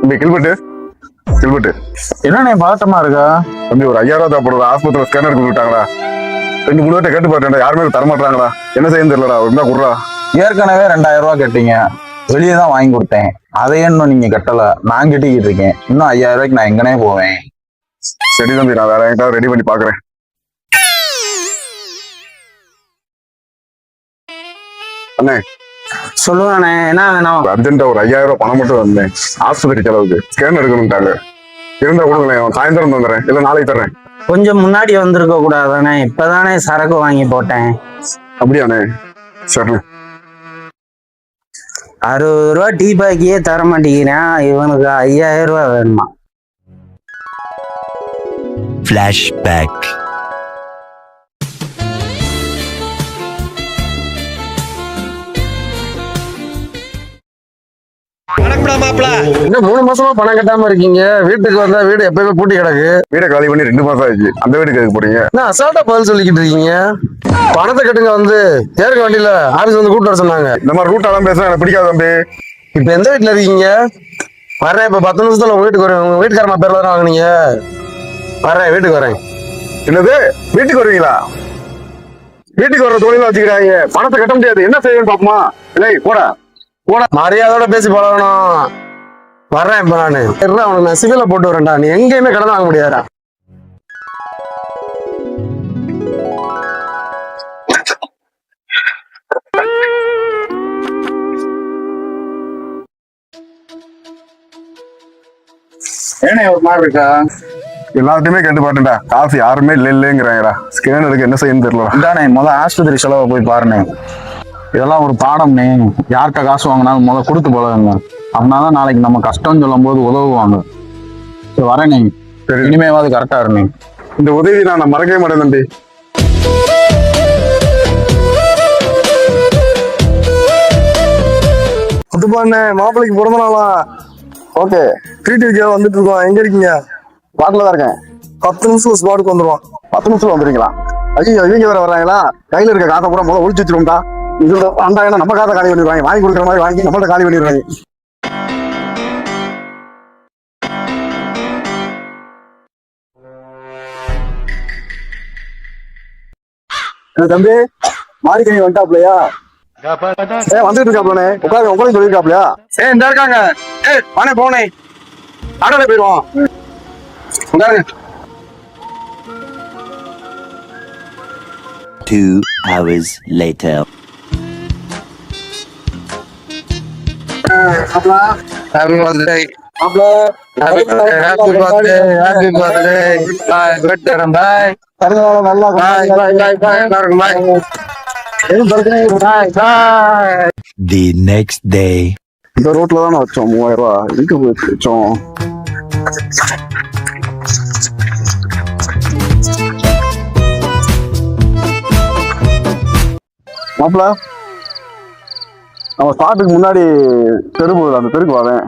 தம்பி கில்பட்டு கில்பட்டு என்னண்ணே பதட்டமா இருக்கா? தம்பி ஒரு 5000 தேவைப்படுற ஆஸ்பத்திரியில் ஸ்கேனர் கொடுத்துட்டாங்களா? 2-3 பேர்ட்ட கேட்டு பார்த்தேன், யாருமே தரமாட்டாங்களா? என்ன செய்ய தெரியலடா, இருந்தா குடுறா. ஏற்கனவே 2000 ரூபாய் கட்டிங்க, வெளியே தான் வாங்கி கொடுத்தேன். அதை இன்னும் நீங்க கட்டல, நான் கட்டிக்கிட்டு இருக்கேன். இன்னும் 5000 ரூபாய்க்கு நான் எங்கனே போவேன்? சரி தம்பி, நான் வேற எங்கிட்ட ரெடி பண்ணி பாக்குறேன். அண்ணே சொல்லுவானே, என்ன வேணும்? அர்ஜென்ட்டா ஒரு 5000 ரூபாய் பணம் மட்டும் வந்தேன், ஆஸ்பத்திரி செலவுக்கு ஸ்கேன் எடுக்கணும்ட்டாங்க. இருந்தா கொடுங்களேன், சாயந்தரம் வந்துடுறேன், இல்ல நாளைக்கு தர்றேன். கொஞ்சம் முன்னாடி வந்திருக்க கூடாதானே? இப்பதானே சரக்கு வாங்கி போட்டேன். அப்படியாண்ணே? சரி. 60 ரூபா டீ பாக்கியே தர மாட்டேங்கிறேன், இவனுக்கு 5000 ரூபா வேணுமா? Flashback. இன்னும் 3 மாசமா பணம் கட்டாம இருக்கீங்க. வீட்டுக்கு வந்தா வீடு எப்பயுமே பூட்டி கிடக்கு. வீடை காலி பண்ணி 2 மாசம் ஆயிடுச்சு. அந்த வீட்டுக்கு எதுக்கு போறீங்க? என்ன அசால்ட்டா பதில் சொல்லிக்கிட்டு இருக்கீங்க? பணத்தை கட்டுங்க, வந்து ஏற்க வண்டியில ஆபீஸ் வந்து கூட்டு வர சொன்னாங்க. இந்த மாதிரி ரூட்டாலாம் பேசுனா எனக்கு பிடிக்காது தம்பி. இப்ப எந்த வீட்டுல இருக்கீங்க? வர்றேன், இப்ப 10 நிமிஷத்துல உங்க வீட்டுக்கு வரேன். உங்க வீட்டுக்காரமா பேர்ல தான் வாங்கினீங்க. வர்றேன், வீட்டுக்கு வரேன். என்னது, வீட்டுக்கு வருவீங்களா? வீட்டுக்கு வர்ற தொழில வச்சுக்கிறாங்க, பணத்தை கட்ட முடியாது. என்ன செய்யணும் பாப்போமா? இல்லை போடா போடா. மரியாதையோட பேசி பழகணும். வர்றேன் இப்ப நானு. அவனுக்கு நான் சிவில போட்டு வரேன்டா. நீ எங்கேயுமே கடன் வாங்க முடியாதா? ஏனே ஒரு மாதிரி இருக்கா? எல்லாத்தையுமே கேட்டு பாட்டுடா, காசு யாருமே இல்லைங்கிறாங்கடா. ஸ்கேன் எடுக்க என்ன செய்யணும் தெரியல. இதானே முதல் ஆஸ்பத்திரி செலவை போய் பாருண்ணே. இதெல்லாம் ஒரு பாடம்னே. யார்கிட்ட காசு வாங்கினாலும் முதல் கொடுத்து பழகுங்க. அப்படின்னாதான் நாளைக்கு நம்ம கஷ்டம் சொல்லும் போது உதவுவாங்க. சரி வரேனே, இனிமேவாது கரெக்டா இருந்தே. இந்த உதவி நான் மறக்கவே மாட்டேன் தம்பி. குட்டுப்பாண்ணே, மாப்பிள்ளைக்கு பிறந்த நாளா? ஓகே, ட்ரீட் வைக்க வந்துட்டு இருக்கோம். எங்க இருக்கீங்க? பாட்டில் தான் இருக்கேன். 10 நிமிஷம் ஸ்பாட்டுக்கு வந்துருவோம். 10 நிமிஷம் வந்துருக்கீங்களா? ஐயோ, இவங்க வேற வர்றாங்களா? கையில இருக்க காசை கூட முதல்ல ஒழிச்சு வச்சிருவோம்டா. இது வந்தாங்கன்னா நம்ம காசை காலி பண்ணிடுவாங்க. வாங்கி கொடுக்குற மாதிரி வாங்கி நம்மள்ட்ட காலி பண்ணிடுவாங்க. தம்பி, மாறிக்கணி வந்துட்டாப்லையா? வந்துட்டு இருக்காப்லனே. உட்காந்து உங்களையும் சொல்லியிருக்காப்லையா? இந்த இருக்காங்க. வானே போனே, ஆடோல போயிடுவோம். உட்காருங்க. 2 hours later. Happy birthday. Happy birthday. Happy birthday. Bye. Good time. Bye. நல்லா Bye. Bye. Bye. Bye. Bye. Bye. Bye. The next day. இந்த ரோட்ல தானே வச்சோம் 3000 ரூபாய். எங்க போய் வச்சோம்? மாப்பிள, நம்ம ஸ்பாட்டுக்கு முன்னாடி தெரு போகுது, அந்த தெருக்கு வரேன்.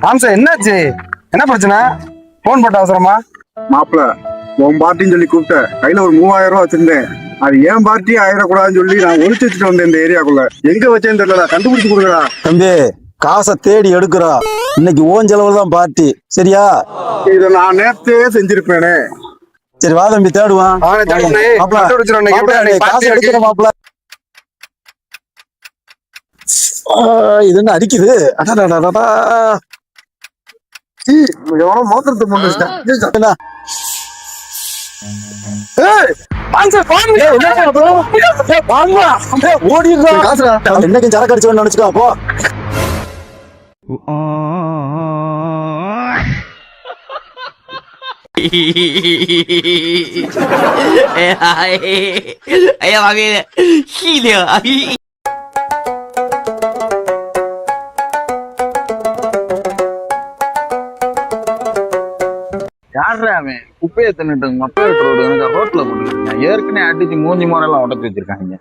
ஆம்சா, என்னாச்சு? என்ன பிரச்சனை? போன் போட்ட அவசரமா? மாப்பிள, உன் பார்ட்டின்னு சொல்லி கூப்பிட்டேன். கையில ஒரு 3000 ரூபாய் வச்சிருந்தேன். அது ஏன் பார்ட்டி ஆயிடக்கூடாதுன்னு சொல்லி நான் ஒளிச்சு வச்சுட்டு வந்தேன். இந்த ஏரியாக்குள்ள எங்க வச்சேன்னு தெரியலடா, கண்டுபிடிச்சு கொடுக்குறா. தம்பி, காசை தேடி எடுக்கிறா. இன்னைக்கு ஓன் செலவுல தான் பார்ட்டி, சரியா? இதை நான் நேரத்தே செஞ்சிருப்பேனே. சரி வா தம்பி, தேடுவான். காசு எடுக்கிற மாப்பிள. இது என்ன அடிக்குது? எவனோ மோதிரத்தை போட்டு வச்சிட்டேன். என்னைக்கும் சரக்கு அடிச்சு நினைச்சுக்கோ. அப்போ哎呀妈逼的，细的！ யாரா அவன்? குப்பையை தின்னுட்டு மக்கள் ரோடு எனக்கு ரோட்ல போட்டுருக்கீங்க. ஏற்கனவே அடிச்சு மூஞ்சி முறையெல்லாம் உடச்சு வச்சிருக்காங்க.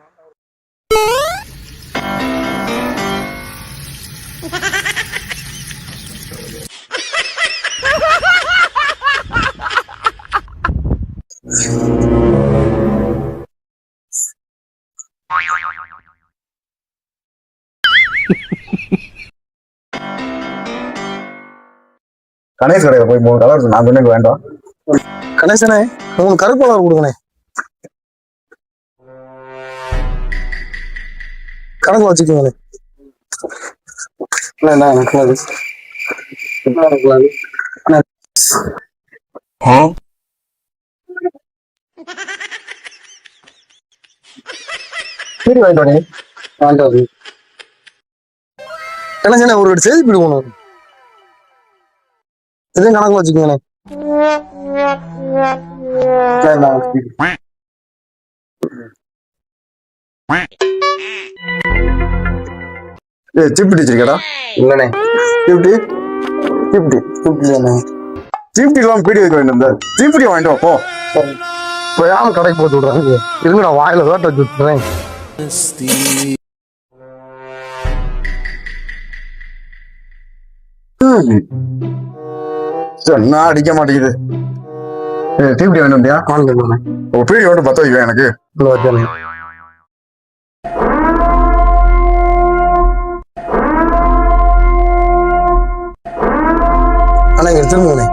கணேஷ் கடையில போய் 3 கலர் நான் சொன்னேன் வேண்டாம். கணேசனே உங்களுக்கு கருப்பு கலர் கொடுங்கண்ணே. கணக்கு வச்சுக்கோங்களே. சரி வாங்கிட்டு கணேசனே ஒரு செய்தி பிடிக்கணும். இதையும் கணக்கு வச்சுக்கோங்களேன். சிப்டி வச்சிருக்கடா? இல்லண்ணே. சிப்டி இல்லண்ணே. சிப்டி எல்லாம் பீடி வைக்க வேண்டும். சிப்டி வாங்கிட்டு வா போ. யாரும் கடைக்கு போட்டு விடுறாங்க. இருங்க நான் வாயில வேட்ட வச்சு விட்டுறேன். என்ன அடிக்க மாட்டேங்குது. சிப்டி வேணும்டியா? பீடி வேணும் 10 வைக்க எனக்கு. ஆனா இங்க திரும்புங்கண்ணே.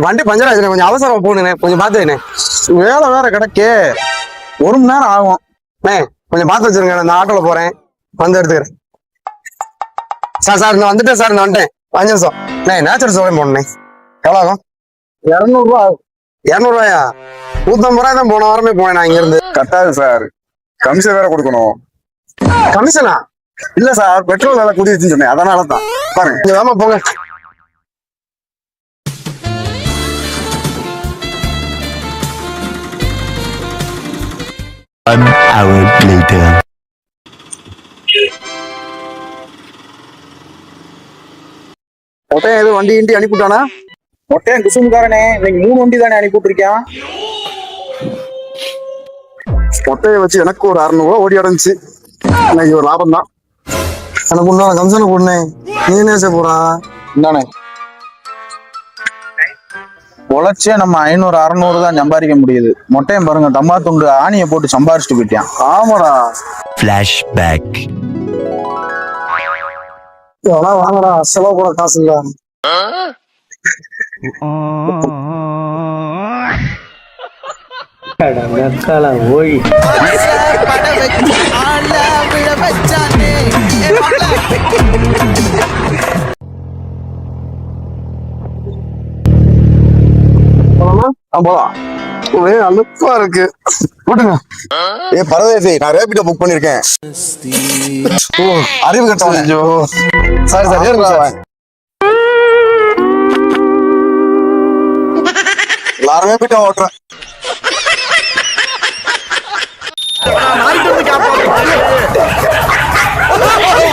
வண்டி பஞ்சர் ஆச்சுண்ணே, கொஞ்சம் அவசரம் போகணுண்ணே, கொஞ்சம் பார்த்துண்ணே. வேலை வேற கிடக்கே, 1 மணி நேரம் ஆகும். கொஞ்சம் பார்த்து வச்சிருங்க, நான் ஆட்டோல போறேன், வந்து எடுத்துக்கிறேன். சார் இந்த வந்துட்டேன் சார், இந்த வந்துட்டேன். 5 நிமிஷம் நேச்சுரல் சோழம் போனே. எவ்வளோ ஆகும்? 200 ரூபா. 200 ரூபாயா? 150 ரூபாய் தான் போன வாரமே போனேன் நான் இங்க இருந்து. கட்டாது சார், கமிஷன் வேற கொடுக்கணும். கமிஷனா? இல்ல சார், பெட்ரோல் வேலை கூடிருச்சுன்னு சொன்னேன், அதனால தான். பாருங்க, நீங்க வேமா போங்க. 1 hour later. மொட்டையன் எதுவும் வண்டி இண்டி அனுப்பிவிட்டானா? மொட்டையன் குசுமுக்காரனே, இன்னைக்கு 3 வண்டி தானே அனுப்பிவிட்டுருக்கான். மொட்டையை வச்சு எனக்கு ஒரு 600 ரூபா ஓடி அடைஞ்சிச்சு. இன்னைக்கு ஒரு லாபம் தான். எனக்கு உண்டான கமிஷனை போடுனேன். நீ என்ன செய்ய போறா? இந்தானே உழைச்சே நம்ம 500 600 தான் சம்பாதிக்க முடியுது. மொட்டையும் பாருங்க, தம்பா துண்டு ஆணியை போட்டு சம்பாரிச்சுட்டு போயிட்டான். ஆமாடா. Flashback. எவ்வளோ வாங்கடா, செலவு போட காசு இல்ல. ஓய் போலாம். ஒரே அலுப்பா இருக்கு. போட்டுங்க. பரதேசி, நான் ரேபிடோ புக் பண்ணிருக்கேன். அறிவு கட்டவன். சரி சரி, எல்லாரும் ரேபிடோ ஓட்டுறேன்.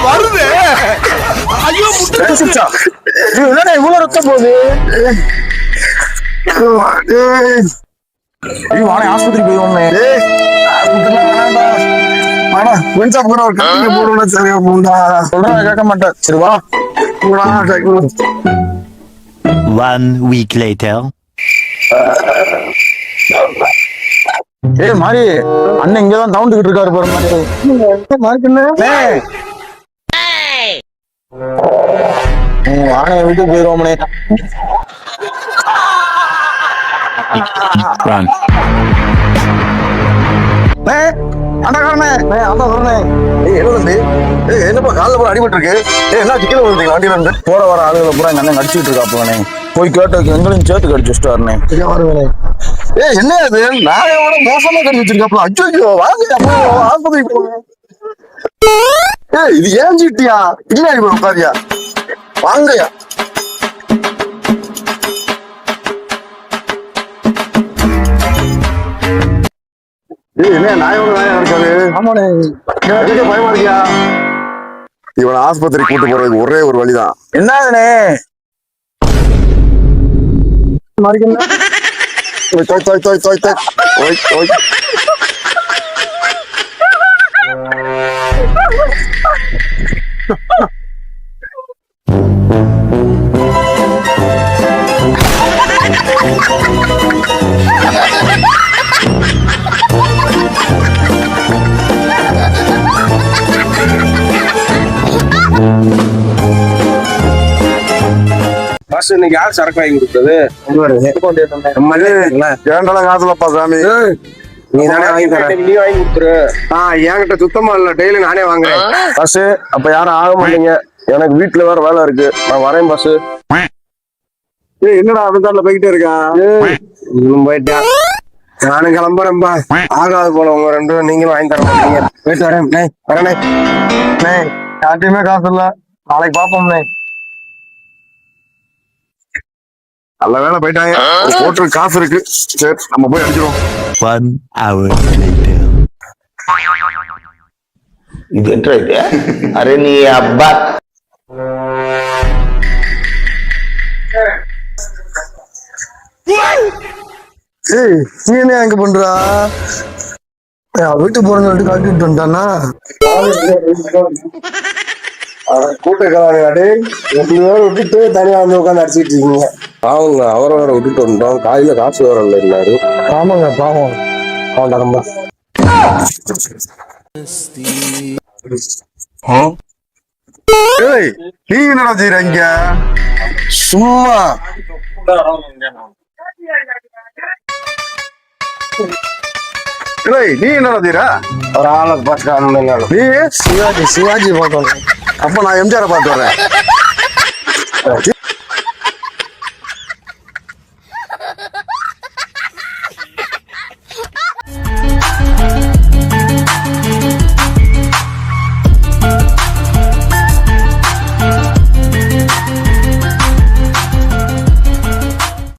வருது. ஐயோ, இவ்வளவு ரத்தம் போகுது. ஆஸ்பத்திரி போய் கேட்க மாட்டேன். சரி வா. 1 week later. மாறி அண்ணன் இங்கதான் தவுண்டுகிட்டு இருக்காரு பாரு. ஆணைய வீட்டுக்கு போயிருவோம்னே. Run. என்னப்பா காலைல போல அடிபட்டு இருக்கு? என்ன கீழே விழுந்தீங்க வண்டியில இருந்து? போற வர ஆளுகளை பூரா எங்க அண்ணன் கடிச்சிட்டு இருக்காப்புனே. போய் கேட்டு எங்களையும் சேர்த்து கடிச்சு வச்சுட்டு வரனே. என்ன அது? நான் எவ்வளவு மோசமா கடிச்சு வச்சிருக்காப்ல. அச்சோ, வாங்க ஆஸ்பத்திரி போங்க. இது ஏன் சீட்டியா? பின்னாடி போய் உட்காரியா? வாங்கயா. என்ன நாயோட நாயா இருக்காது? ஆமாண்ணே. பயமா இருக்கியா? இவனை ஆஸ்பத்திரி கூட்டு போறதுக்கு ஒரே ஒரு வழிதான். என்னதுனே? தோய் தோய் தோய் தோய் தோய் ஓய் ஓய். பஸ் இன்னைக்கு யார் சரக்கு வாங்கி கொடுத்தது? ஏன்டா காசுலப்பா சாமி. நீ தானே வாங்கி தர. நீ வாங்கி கொடுத்துரு. என்கிட்ட சுத்தமா இல்ல, டெய்லி நானே வாங்குறேன். பஸ் அப்ப யாரும் ஆக மாட்டீங்க. எனக்கு வீட்டுல வேற வேலை இருக்கு, நான் வரேன் பஸ். ஏய் என்னடா அதுக்கால போய்கிட்டே இருக்கா? போயிட்டேன், நானும் கிளம்புறேன்பா. ஆகாது போல உங்க ரெண்டு பேரும், நீங்களும் வாங்கி தர மாட்டீங்க. போயிட்டு வரேன். வரேனே. யார்ட்டையுமே காசு இல்ல, நாளைக்கு பாப்போம்ண்ணே. நல்ல வேலை போயிட்டாங்க. போட்டு காசு இருக்கு. சரி நம்ம போய் அடிச்சிருவோம். 1 hour later. ಇದು ಎಂಟ್ರ ಐತೆ ಅರೆ ನೀ ಹಬ್ಬ ஏய் நீ என்ன அங்க பண்றா? வீட்டு போறேன்னு சொல்லிட்டு காட்டிட்டு வந்துட்டானா? கூட்டக்காரே, 2 பேரும் விட்டுட்டு தனியா வந்து உட்காந்து அடிச்சிட்டு இருக்கீங்க. அவங்க அவரை வேற விட்டுட்டு வந்தோம், காலையில காசு வேற இல்லை எல்லாரு. ஆமாங்க பாவம். அவன்டா ரொம்ப ஏய் நீ என்னடா செய்றீங்க? சும்மா ஏய் நீ என்னடா செய்ற? ஒரு ஆளை பார்த்து நீ சிவாஜி பார்த்தோம். அப்ப நான் எம்ஜிஆரை பார்த்து வரேன்.